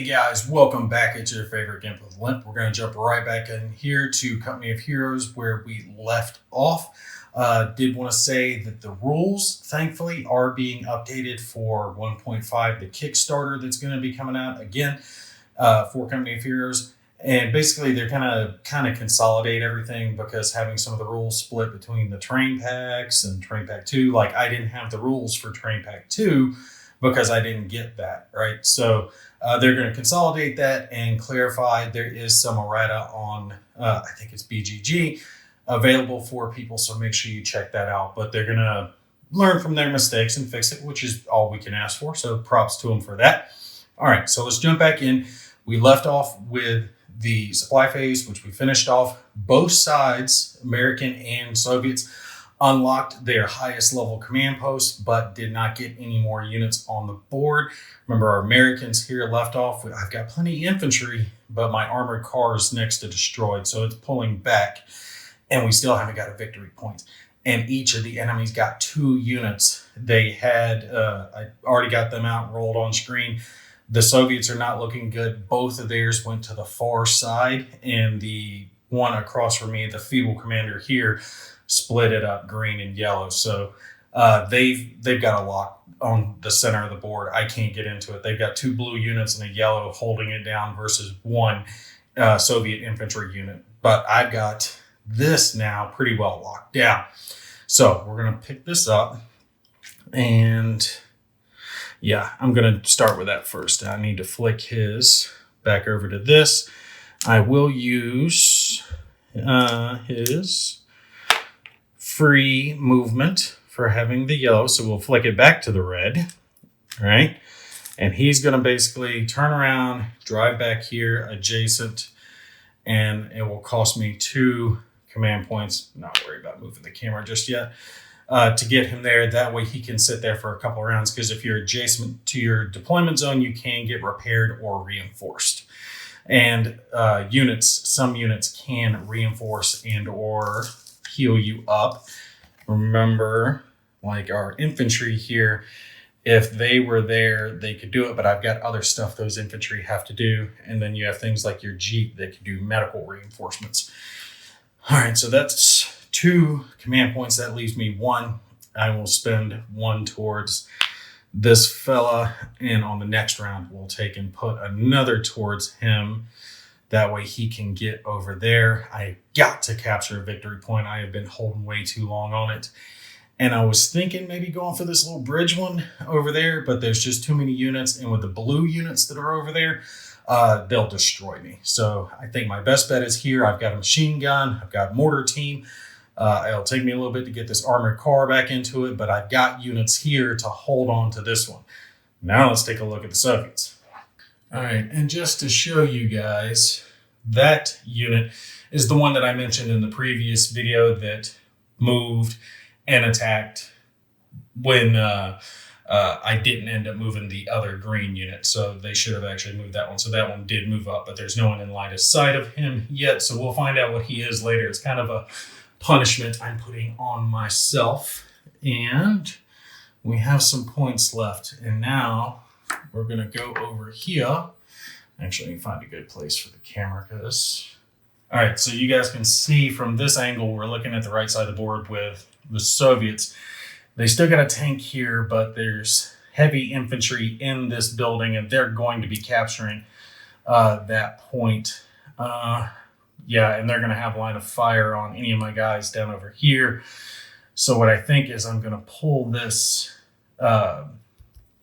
Hey guys, welcome back. It's your favorite Gimp with Limp. We're going to jump right back in here to Company of Heroes where we left off. Did want to say that the rules, thankfully, are being updated for 1.5, the Kickstarter that's going to be coming out again for Company of Heroes. And basically, they're kind of consolidate everything because having some of the rules split between the Terrain Packs and Terrain Pack 2. Like, I didn't have the rules for Terrain Pack 2 because I didn't get that, right? So they're going to consolidate that and clarify. There is some errata on, I think it's BGG, available for people, so make sure you check that out. But they're going to learn from their mistakes and fix it, which is all we can ask for, so props to them for that. All right, so let's jump back in. We left off with the supply phase, which we finished off. Both sides, American and Soviets, unlocked their highest level command posts, but did not get any more units on the board. Remember, our Americans here left off. I've got plenty of infantry, but my armored car is next to destroyed, so it's pulling back, and we still haven't got a victory point. And each of the enemies got 2 units. They had, I already got them out, rolled on screen. The Soviets are not looking good. Both of theirs went to the far side, and the one across from me, the feeble commander here, split it up green and yellow. So they've got a lock on the center of the board. I can't get into it. They've got 2 blue units and a yellow holding it down versus 1 Soviet infantry unit. But I've got this now pretty well locked down. So we're going to pick this up. And yeah, I'm going to start with that first. I need to flick his back over to this. I will use his free movement for having the yellow, so we'll flick it back to the red, all right? And he's going to basically turn around, drive back here adjacent, and it will cost me 2 command points. Not worried about moving the camera just yet, to get him there. That way he can sit there for a couple rounds, because if you're adjacent to your deployment zone, you can get repaired or reinforced. And some units can reinforce and or heal you up. Remember, like our infantry here, if they were there, they could do it, but I've got other stuff those infantry have to do. And then you have things like your Jeep that can do medical reinforcements. All right, so that's 2 command points. That leaves me 1. I will spend 1 towards this fella, and on the next round, we'll take and put another towards him. That way he can get over there. I got to capture a victory point. I have been holding way too long on it. And I was thinking maybe going for this little bridge one over there, but there's just too many units. And with the blue units that are over there, they'll destroy me. So I think my best bet is here. I've got a machine gun. I've got mortar team. It'll take me a little bit to get this armored car back into it, but I've got units here to hold on to this one. Now let's take a look at the Soviets. All right, and just to show you guys, that unit is the one that I mentioned in the previous video that moved and attacked when I didn't end up moving the other green unit. So they should have actually moved that one. So that one did move up, but there's no one in line of sight of him yet. So we'll find out what he is later. It's kind of a punishment I'm putting on myself. And we have some points left. And now we're going to go over here. Actually, I can find a good place for the camera because... All right, so you guys can see from this angle, we're looking at the right side of the board with the Soviets. They still got a tank here, but there's heavy infantry in this building, and they're going to be capturing that point. Yeah, and they're going to have line of fire on any of my guys down over here. So what I think is I'm going to pull this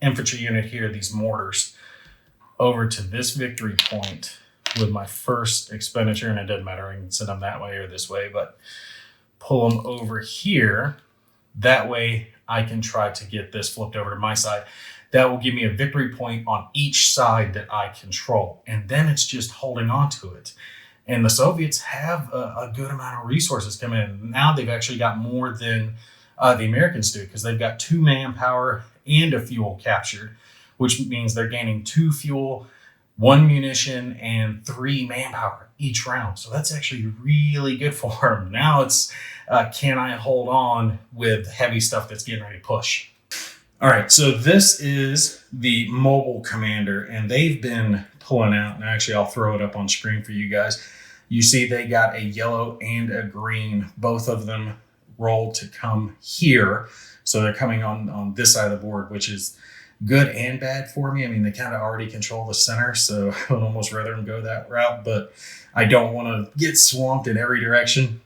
infantry unit here, these mortars, over to this victory point with my first expenditure, and it doesn't matter, I can send them that way or this way, but pull them over here. That way I can try to get this flipped over to my side. That will give me a victory point on each side that I control, and then it's just holding on to it. And the Soviets have a good amount of resources coming in. Now they've actually got more than the Americans do, because they've got 2 manpower and a fuel captured, which means they're gaining 2 fuel, 1 munition, and 3 manpower each round. So that's actually really good for them. Now it's, can I hold on with heavy stuff that's getting ready to push? All right, so this is the mobile commander, and they've been pulling out, and actually I'll throw it up on screen for you guys. You see they got a yellow and a green, both of them rolled to come here. So they're coming on this side of the board, which is good and bad for me. I mean, they kind of already control the center, so I would almost rather them go that route, but I don't want to get swamped in every direction.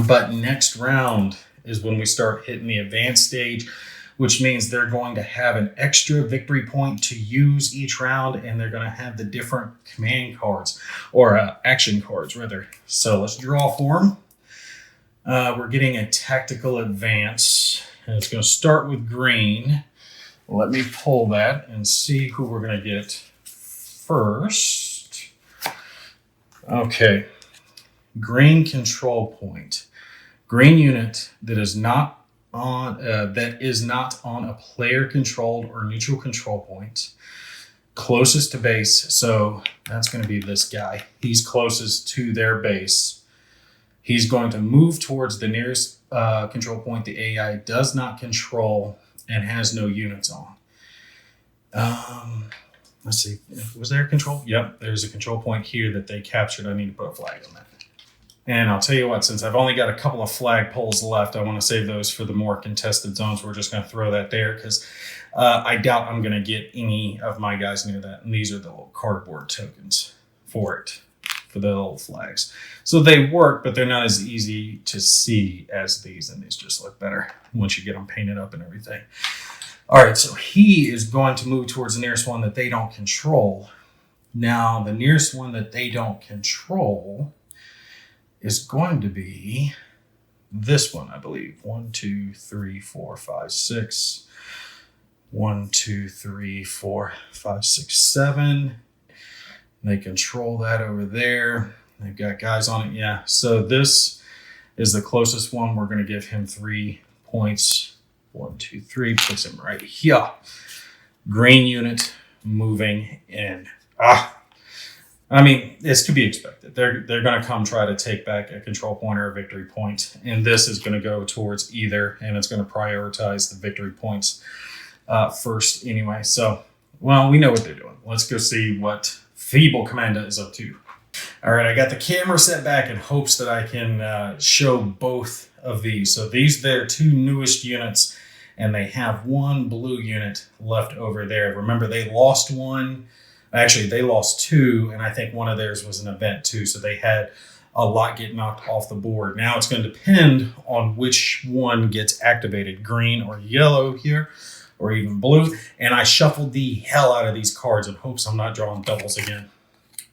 But next round is when we start hitting the advanced stage, which means they're going to have an extra victory point to use each round, and they're going to have the different command cards, or action cards, rather. So let's draw for them. We're getting a tactical advance, and it's going to start with green. Let me pull that and see who we're going to get first. Okay. Green control point. Green unit that is not on a player controlled or neutral control point. Closest to base. So that's going to be this guy. He's closest to their base. He's going to move towards the nearest control point the AI does not control and has no units on. Let's see. Was there a control? Yep, there's a control point here that they captured. I need to put a flag on that. And I'll tell you what, since I've only got a couple of flag poles left, I want to save those for the more contested zones. We're just going to throw that there because I doubt I'm going to get any of my guys near that. And these are the little cardboard tokens for it, for the little flags. So they work, but they're not as easy to see as these. And these just look better once you get them painted up and everything. All right, so he is going to move towards the nearest one that they don't control. Now, the nearest one that they don't control is going to be this one, I believe. 1, 2, 3, 4, 5, 6. 1, 2, 3, 4, 5, 6, 7. They control that over there. They've got guys on it. Yeah, so this is the closest one. We're going to give him 3 points. 1, 2, 3. Puts him right here. Green unit moving in. I mean, it's to be expected. They're going to come try to take back a control point or a victory point, and this is going to go towards either, and it's going to prioritize the victory points first anyway. So, well, we know what they're doing. Let's go see what Feeble Commander is up to. All right, I got the camera set back in hopes that I can show both of these. So these are their 2 newest units, and they have 1 blue unit left over there. Remember, they lost 1. Actually, they lost 2, and I think one of theirs was an event too, so they had a lot get knocked off the board. Now it's going to depend on which one gets activated, green or yellow here, or even blue. And I shuffled the hell out of these cards in hopes I'm not drawing doubles again.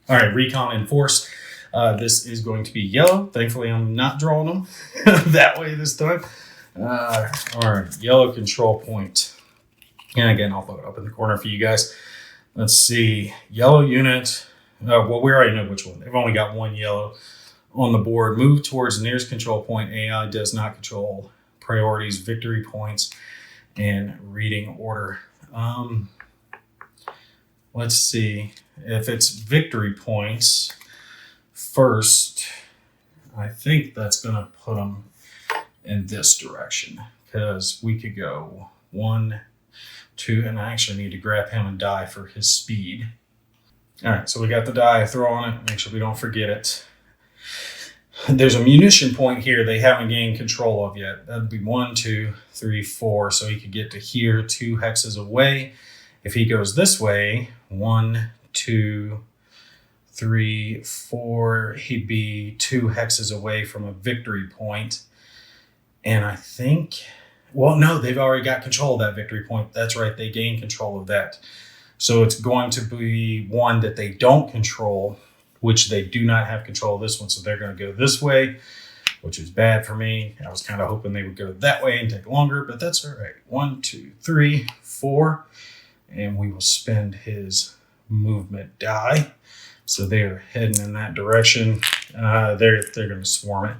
All right, Recon Enforce. This is going to be yellow. Thankfully, I'm not drawing them that way this time. All right, yellow control point. And again, I'll throw it up in the corner for you guys. Let's see, yellow unit. Well, we already know which one. They've only got 1 yellow on the board. Move towards the nearest control point. AI does not control priorities, victory points, and reading order. Let's see. If it's victory points first, I think that's going to put them in this direction because we could go 1, 2, and I actually need to grab him and die for his speed. All right, so we got the die, throw on it, make sure we don't forget it. There's a munition point here they haven't gained control of yet. That'd be 1, 2, 3, 4, so he could get to here 2 hexes away. If he goes this way, 1, 2, 3, 4, he'd be 2 hexes away from a victory point. And I think... Well, no, they've already got control of that victory point. That's right, they gain control of that. So it's going to be one that they don't control, which they do not have control of this one. So they're going to go this way, which is bad for me. I was kind of hoping they would go that way and take longer, but that's all right. 1, 2, 3, 4, and we will spend his movement die. So they're heading in that direction. They're going to swarm it.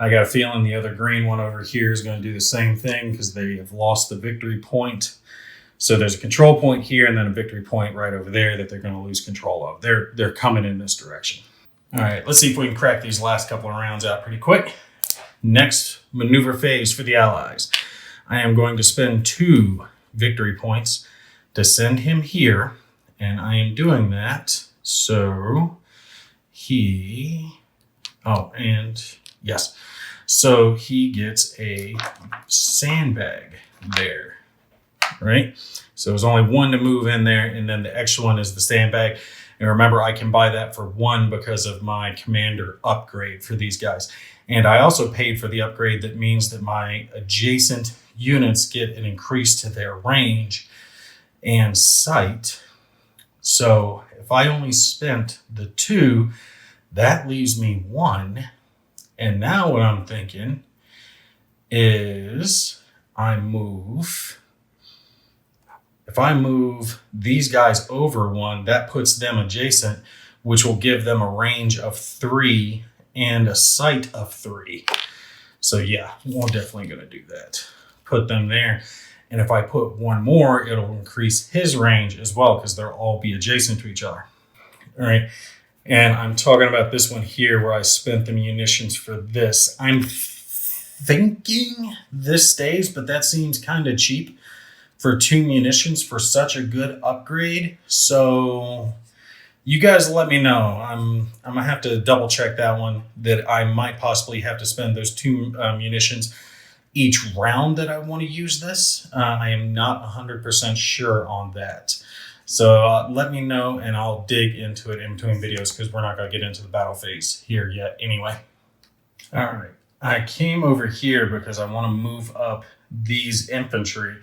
I got a feeling the other green one over here is going to do the same thing because they have lost the victory point. So there's a control point here and then a victory point right over there that they're going to lose control of. They're coming in this direction. All right, let's see if we can crack these last couple of rounds out pretty quick. Next maneuver phase for the Allies. I am going to spend 2 victory points to send him here And I am doing that. So so he gets a sandbag there, right? So there's only one to move in there, and then the extra one is the sandbag. And remember, I can buy that for 1 because of my commander upgrade for these guys. And I also paid for the upgrade that means that my adjacent units get an increase to their range and sight. So if I only spent the 2, that leaves me 1. And now what I'm thinking is if I move these guys over 1, that puts them adjacent, which will give them a range of 3 and a sight of 3. So yeah, we're definitely going to do that. Put them there. And if I put 1 more, it'll increase his range as well because they'll all be adjacent to each other. All right. And I'm talking about this one here where I spent the munitions for this. I'm thinking this stays, but that seems kind of cheap for 2 munitions for such a good upgrade. So you guys let me know. I'm going to have to double check that one, that I might possibly have to spend those 2 munitions each round that I want to use this. I am not 100% sure on that. So let me know and I'll dig into it in between videos because we're not going to get into the battle phase here yet anyway. All right. I came over here because I want to move up these infantry,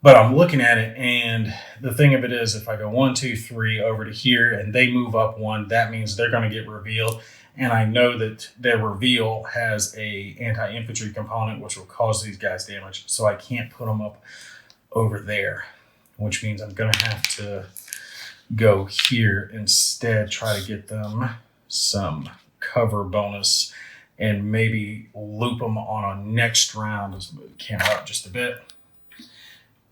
but I'm looking at it and the thing of it is if I go 1, 2, 3 over to here and they move up 1, that means they're going to get revealed. And I know that their reveal has a anti-infantry component which will cause these guys damage. So I can't put them up over there, which means I'm going to have to go here instead, try to get them some cover bonus and maybe loop them on a next round. Let's move the camera up just a bit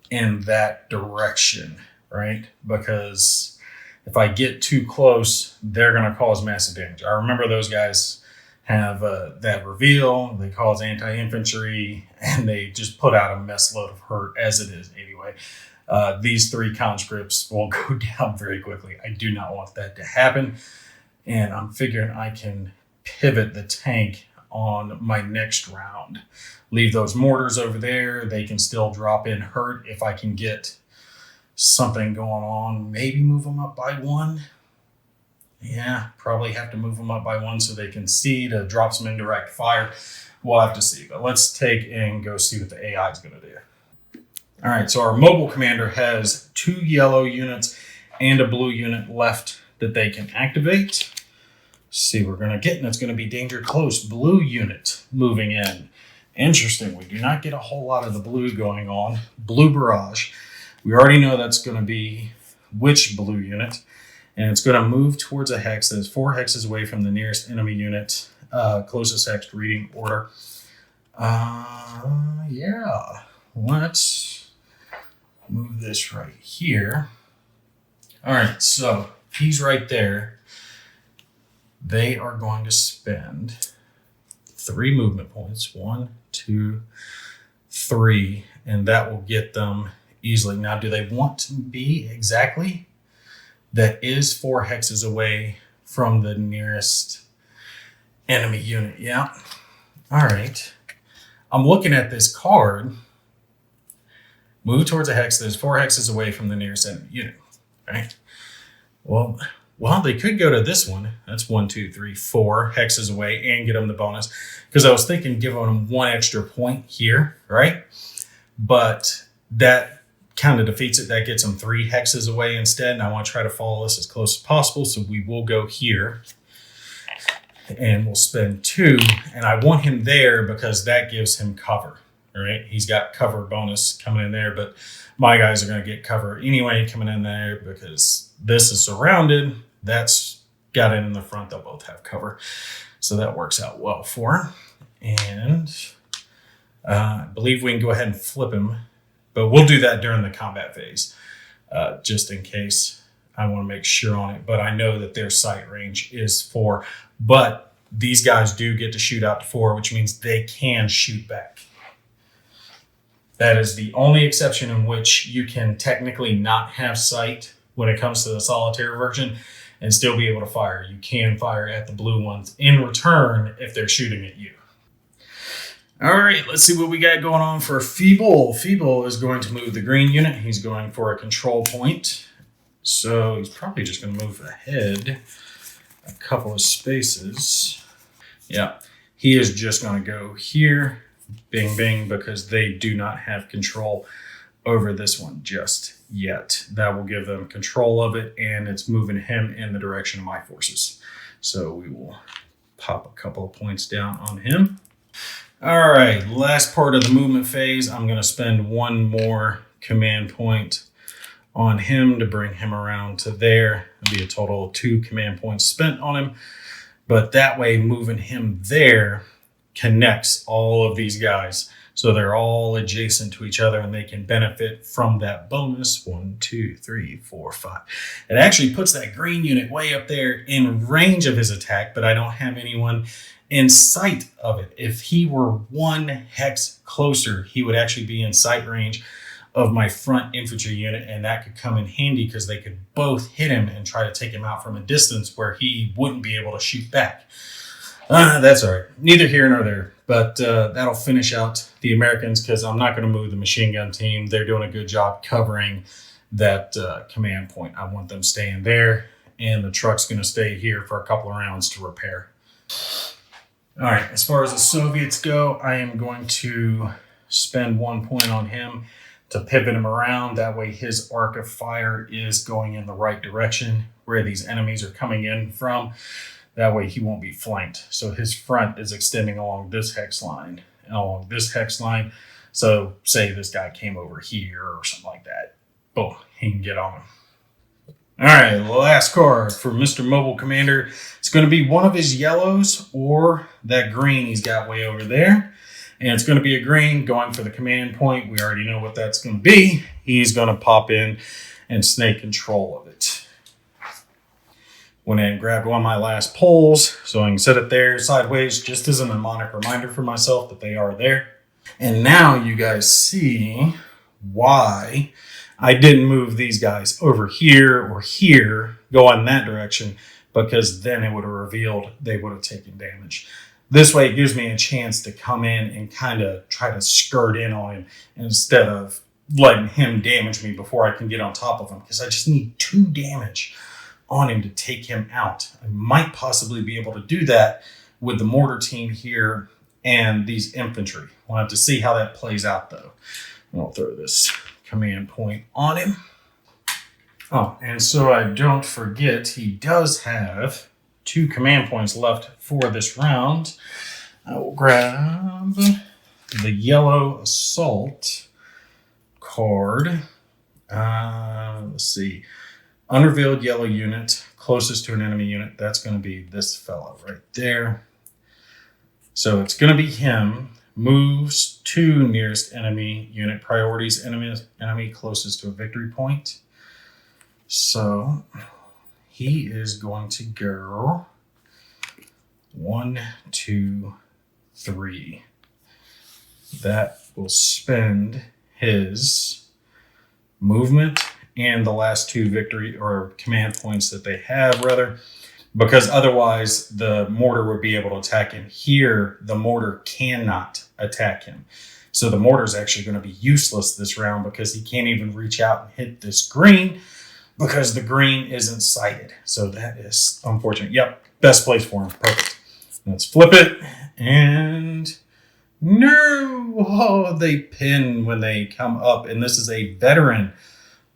in that direction, right? Because if I get too close, they're going to cause massive damage. I remember those guys have that reveal. They cause anti-infantry, and they just put out a mess load of hurt as it is anyway. These 3 conscripts will go down very quickly. I do not want that to happen. And I'm figuring I can pivot the tank on my next round. Leave those mortars over there. They can still drop in hurt if I can get something going on. Maybe move them up by 1. Yeah, probably have to move them up by 1 so they can see to drop some indirect fire. We'll have to see. But let's take and go see what the AI is going to do. All right, so our mobile commander has 2 yellow units and a blue unit left that they can activate. See, we're going to get, and it's going to be danger close. Blue unit moving in. Interesting. We do not get a whole lot of the blue going on. Blue barrage. We already know that's going to be which blue unit. And it's going to move towards a hex that is 4 hexes away from the nearest enemy unit. Closest hex reading order. Yeah. Let's move this right here. All right, so he's right there. They are going to spend 3 movement points. 1, 2, 3. And that will get them easily. Now, do they want to be exactly? That is 4 hexes away from the nearest enemy unit. Yeah. All right. I'm looking at this card. Move towards a hex that is 4 hexes away from the nearest enemy unit. Right. Well, they could go to this one. That's 1, 2, 3, 4 hexes away and get them the bonus. Because I was thinking giving them 1 extra point here, right? But that kind of defeats it. That gets them 3 hexes away instead. And I want to try to follow this as close as possible. So we will go here. And we'll spend 2. And I want him there because that gives him cover. All right. He's got cover bonus coming in there. But my guys are going to get cover anyway coming in there because this is surrounded. That's got it in the front. They'll both have cover. So that works out well for him. And I believe we can go ahead and flip him. But we'll do that during the combat phase, just in case. I want to make sure on it. But I know that their sight range is 4. But these guys do get to shoot out to 4, which means they can shoot back. That is the only exception in which you can technically not have sight when it comes to the solitaire version and still be able to fire. You can fire at the blue ones in return if they're shooting at you. All right, let's see what we got going on for Feeble. Feeble is going to move the green unit. He's going for a control point. So he's probably just going to move ahead a couple of spaces. Yeah, he is just going to go here, bing, bing, because they do not have control over this one just yet. That will give them control of it, and it's moving him in the direction of my forces. So we will pop a couple of points down on him. All right, last part of the movement phase, I'm going to spend one more command point on him to bring him around to there. It'll be a total of 2 command points spent on him. But that way, moving him there connects all of these guys. So they're all adjacent to each other and they can benefit from that bonus. 1, 2, 3, 4, 5. It actually puts that green unit way up there in range of his attack, but I don't have anyone in sight of it. If he were 1 hex closer, he would actually be in sight range of my front infantry unit, and that could come in handy because they could both hit him and try to take him out from a distance where he wouldn't be able to shoot back. That's all right. Neither here nor there, but that'll finish out the Americans because I'm not going to move the machine gun team. They're doing a good job covering that command point. I want them staying there, and the truck's going to stay here for a couple of rounds to repair. All right, as far as the Soviets go, I am going to spend 1 point on him to pivot him around. That way his arc of fire is going in the right direction where these enemies are coming in from. That way he won't be flanked. So his front is extending along this hex line and along this hex line. So say this guy came over here or something like that. Boom, he can get on him. All right, last card for Mr. Mobile Commander. It's going to be one of his yellows or that green he's got way over there. And it's going to be a green going for the command point. We already know what that's going to be. He's going to pop in and snake control of it. Went in and grabbed one of my last pulls so I can set it there sideways just as a mnemonic reminder for myself that they are there. And now you guys see why I didn't move these guys over here or here, go in that direction, because then it would have revealed they would have taken damage. This way it gives me a chance to come in and kind of try to skirt in on him instead of letting him damage me before I can get on top of him, because I just need 2 damage on him to take him out. I might possibly be able to do that with the mortar team here and these infantry. We'll have to see how that plays out though. I'll throw this command point on him. Oh, and so I don't forget, he does have 2 command points left for this round. I will grab the yellow assault card. Let's see. Unrevealed yellow unit, closest to an enemy unit. That's going to be this fellow right there. So it's going to be him. Moves to nearest enemy unit. Priorities enemy closest to a victory point. So he is going to go 1, 2, 3. That will spend his movement and the last 2 victory or command points that they have, rather, because otherwise the mortar would be able to attack him. Here, the mortar cannot attack him. So the mortar is actually going to be useless this round because he can't even reach out and hit this green because the green isn't sighted. So that is unfortunate. Yep, best place for him. Perfect. Let's flip it. And no! Oh, they pin when they come up. And this is a veteran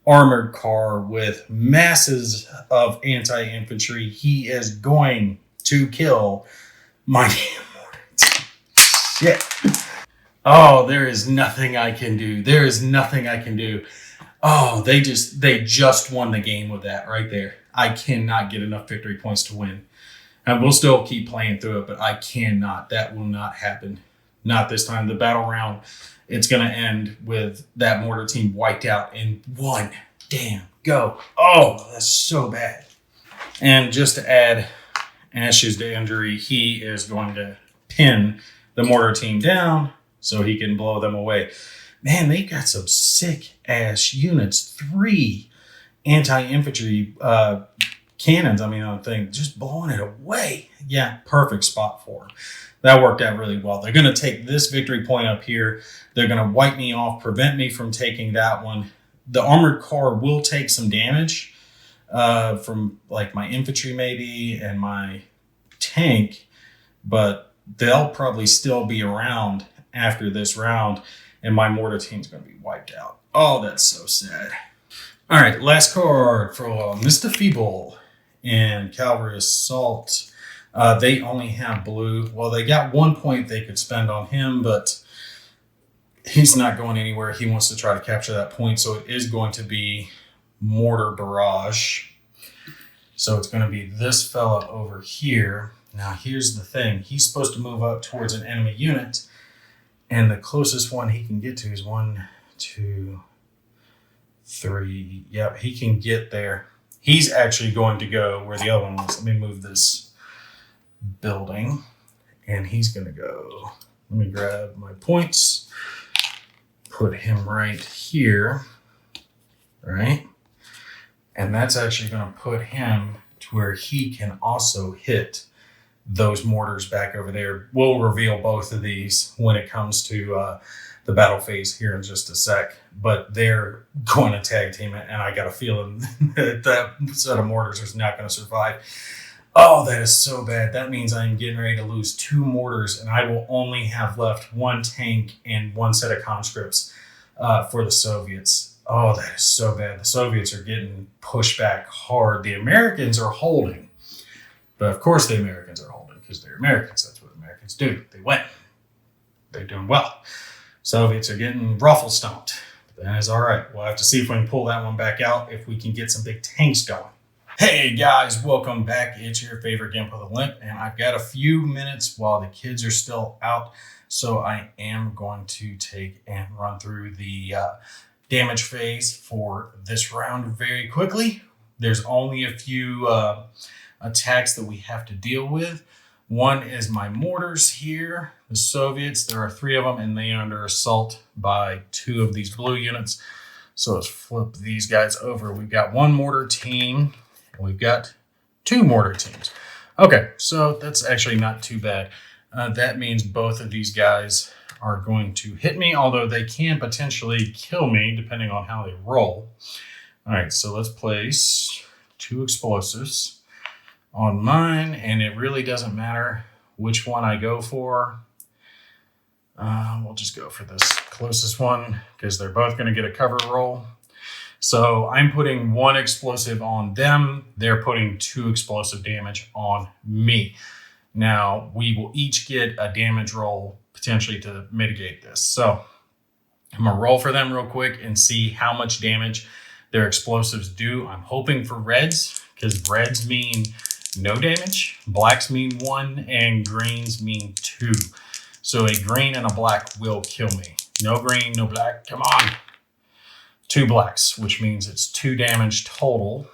armored car with masses of anti-infantry. He is going to kill my mortar. Shit. Oh, there is nothing I can do. There is nothing I can do. Oh, they just won the game with that right there. I cannot get enough victory points to win. And we'll still keep playing through it, but I cannot. That will not happen. Not this time. The battle round, it's going to end with that mortar team wiped out in 1 damn go. Oh, that's so bad. And just to add ashes to injury, he is going to pin the mortar team down so he can blow them away. Man, they got some sick ass units. 3 anti-infantry cannons, I mean, on the thing, just blowing it away. Yeah, perfect spot for them. That worked out really well. They're going to take this victory point up here. They're going to wipe me off, prevent me from taking that one. The armored car will take some damage from like my infantry maybe and my tank, but they'll probably still be around after this round, and my mortar team's going to be wiped out. Oh, that's so sad. All right, last card for Mr. Feeble and Cavalry Assault. They only have blue. Well, they got 1 point they could spend on him, but he's not going anywhere. He wants to try to capture that point, so it is going to be Mortar Barrage. So it's going to be this fella over here. Now, here's the thing. He's supposed to move up towards an enemy unit, and the closest one he can get to is 1, 2, 3. Yep, he can get there. He's actually going to go where the other one was. Let me move this building, and he's going to go. Let me grab my points. Put him right here, right? And that's actually going to put him to where he can also hit those mortars back over there. We'll reveal both of these when it comes to the battle phase here in just a sec. But they're going to tag team it, and I got a feeling that that set of mortars is not going to survive. Oh, that is so bad. That means I'm getting ready to lose 2 mortars, and I will only have left 1 tank and 1 set of conscripts for the Soviets. Oh, that is so bad. The Soviets are getting pushed back hard. The Americans are holding. But of course the Americans are holding because they're Americans. That's what Americans do. They win. They're doing well. Soviets are getting ruffle stomped. But that is all right. We'll have to see if we can pull that one back out, if we can get some big tanks going. Hey guys, welcome back. It's your favorite Gimp with a Limp, and I've got a few minutes while the kids are still out, so I am going to take and run through the damage phase for this round very quickly. There's only a few attacks that we have to deal with. One is my mortars here, the Soviets. There are 3 of them, and they are under assault by 2 of these blue units. So let's flip these guys over. We've got 1 mortar team. We've got 2 mortar teams. Okay, so that's actually not too bad. That means both of these guys are going to hit me, although they can potentially kill me depending on how they roll. All right, so let's place 2 explosives on mine, and it really doesn't matter which one I go for. We'll just go for this closest one because they're both going to get a cover roll. So I'm putting 1 explosive on them. They're putting 2 explosive damage on me. Now, we will each get a damage roll potentially to mitigate this. So I'm going to roll for them real quick and see how much damage their explosives do. I'm hoping for reds, because reds mean no damage, blacks mean 1, and greens mean 2. So a green and a black will kill me. No green, no black. Come on. 2 blacks, which means it's 2 damage total.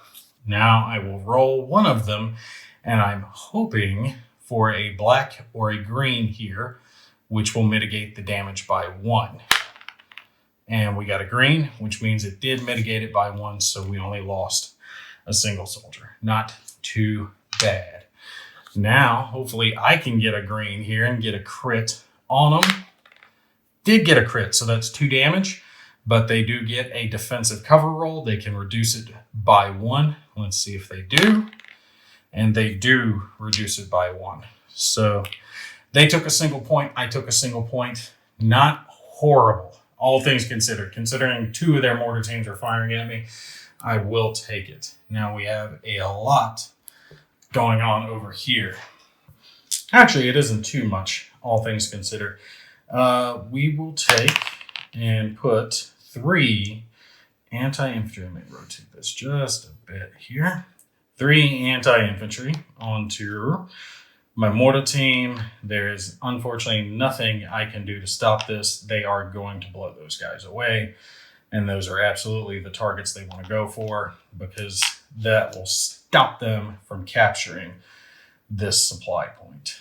Now I will roll 1 of them, and I'm hoping for a black or a green here, which will mitigate the damage by 1. And we got a green, which means it did mitigate it by 1, so we only lost a single soldier. Not too bad. Now, hopefully I can get a green here and get a crit on them. Did get a crit, so that's 2 damage. But they do get a defensive cover roll. They can reduce it by 1. Let's see if they do. And they do reduce it by 1. So they took a single point. I took a single point. Not horrible, all things considered. Considering 2 of their mortar teams are firing at me, I will take it. Now we have a lot going on over here. Actually, it isn't too much, all things considered. We will take and put 3 anti-infantry. Let me rotate this just a bit here. 3 anti-infantry onto my mortar team. There is unfortunately nothing I can do to stop this. They are going to blow those guys away, and those are absolutely the targets they want to go for, because that will stop them from capturing this supply point.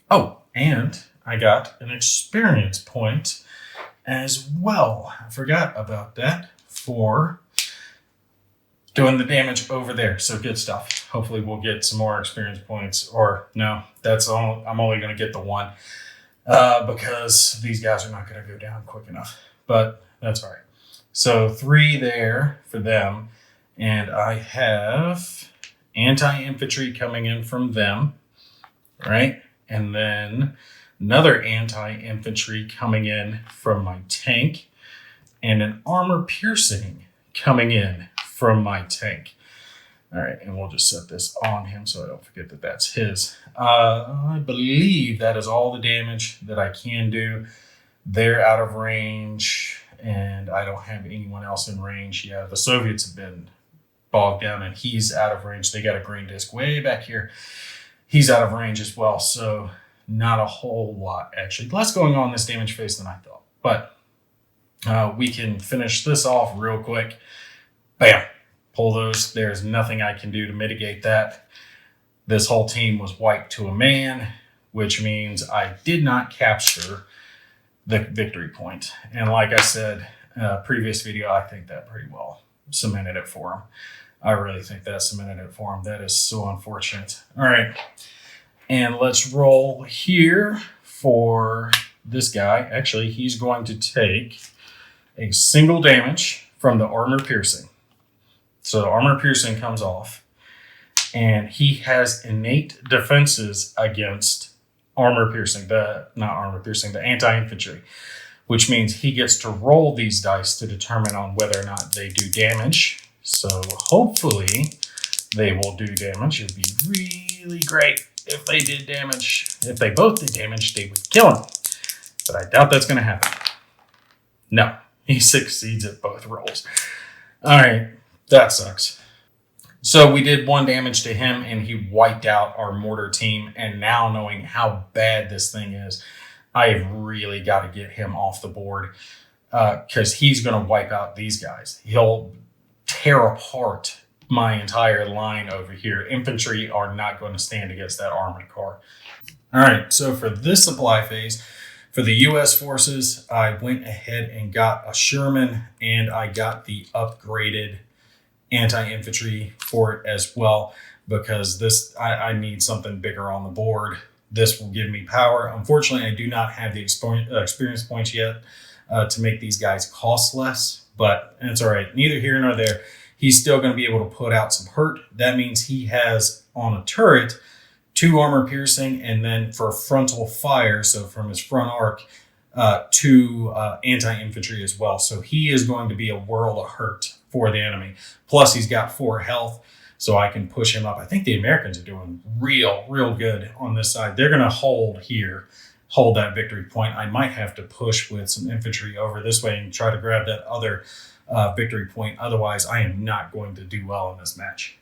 Oh, and I got an experience point as well. I forgot about that for doing the damage over there. So good stuff. Hopefully we'll get some more experience points. Or no, that's all. I'm only going to get the one because these guys are not going to go down quick enough. But that's all right. So 3 there for them. And I have anti-infantry coming in from them, right? And then another anti-infantry coming in from my tank, and an armor piercing coming in from my tank. All right, and we'll just set this on him so I don't forget that that's his. I believe that is all the damage that I can do. They're out of range, and I don't have anyone else in range. Yeah, the Soviets have been bogged down, and he's out of range. They got a green disc way back here. He's out of range as well, so not a whole lot, actually. Less going on in this damage phase than I thought. But we can finish this off real quick. Bam. Pull those. There's nothing I can do to mitigate that. This whole team was wiped to a man, which means I did not capture the victory point. And like I said, previous video, I think that pretty well cemented it for him. I really think that cemented it for him. That is so unfortunate. All right. And let's roll here for this guy. Actually, he's going to take a single damage from the armor piercing. So armor piercing comes off, and he has innate defenses against armor piercing, the anti-infantry, which means he gets to roll these dice to determine on whether or not they do damage. So hopefully they will do damage. It would be really great if they did damage. If they both did damage, they would kill him. But I doubt that's going to happen. No, he succeeds at both rolls. All right, that sucks. So we did 1 damage to him, and he wiped out our mortar team. And now knowing how bad this thing is, I've really got to get him off the board because he's going to wipe out these guys. He'll tear apart my entire line over here. Infantry are not going to stand against that armored car. All right, so for this supply phase, for the U.S. forces, I went ahead and got a Sherman, and I got the upgraded anti-infantry for it as well, because this I need something bigger on the board. This will give me power. Unfortunately, I do not have the experience points yet to make these guys cost less, but it's all right. Neither here nor there. He's still going to be able to put out some hurt. That means he has on a turret 2 armor piercing, and then for frontal fire, so from his front arc, 2 anti-infantry as well. So he is going to be a world of hurt for the enemy. Plus he's got 4 health, so I can push him up. I think the Americans are doing real good on this side. They're going to hold here, hold that victory point. I might have to push with some infantry over this way and try to grab that other victory point. Otherwise, I am not going to do well in this match.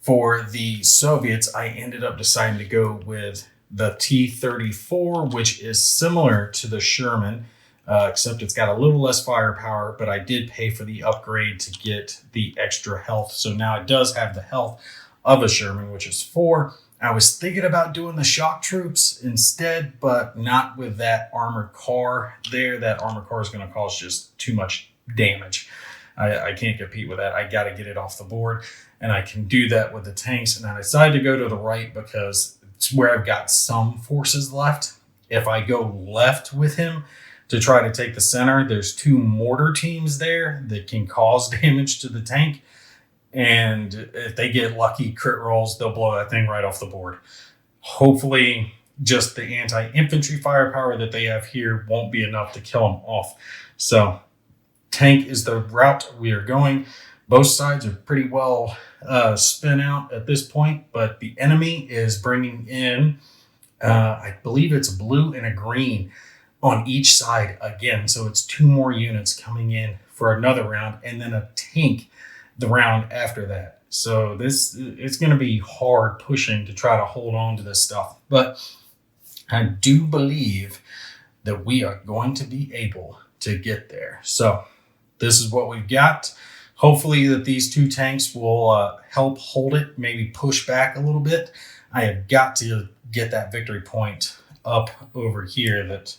For the Soviets, I ended up deciding to go with the T-34, which is similar to the Sherman, except it's got a little less firepower, but I did pay for the upgrade to get the extra health. So now it does have the health of a Sherman, which is 4. I was thinking about doing the shock troops instead, but not with that armored car there. That armored car is going to cause just too much damage. I can't compete with that. I got to get it off the board, and I can do that with the tanks. And I decided to go to the right because it's where I've got some forces left. If I go left with him to try to take the center, there's 2 mortar teams there that can cause damage to the tank. And if they get lucky crit rolls, they'll blow that thing right off the board. Hopefully, just the anti-infantry firepower that they have here won't be enough to kill them off. So tank is the route we are going. Both sides are pretty well spin out at this point, but the enemy is bringing in, I believe it's a blue and a green on each side again. So it's 2 more units coming in for another round, and then a tank the round after that. So it's going to be hard pushing to try to hold on to this stuff. But I do believe that we are going to be able to get there. So this is what we've got. Hopefully that these 2 tanks will help hold it, maybe push back a little bit. I have got to get that victory point up over here that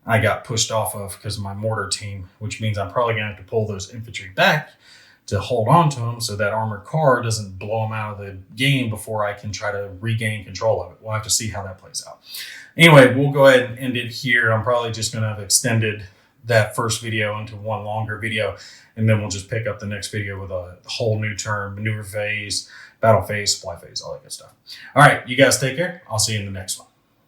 I got pushed off of because of my mortar team, which means I'm probably going to have to pull those infantry back to hold on to him so that armored car doesn't blow him out of the game before I can try to regain control of it. We'll have to see how that plays out. Anyway, we'll go ahead and end it here. I'm probably just going to have extended that first video into one longer video, and then we'll just pick up the next video with a whole new turn, maneuver phase, battle phase, supply phase, all that good stuff. All right, you guys take care. I'll see you in the next one.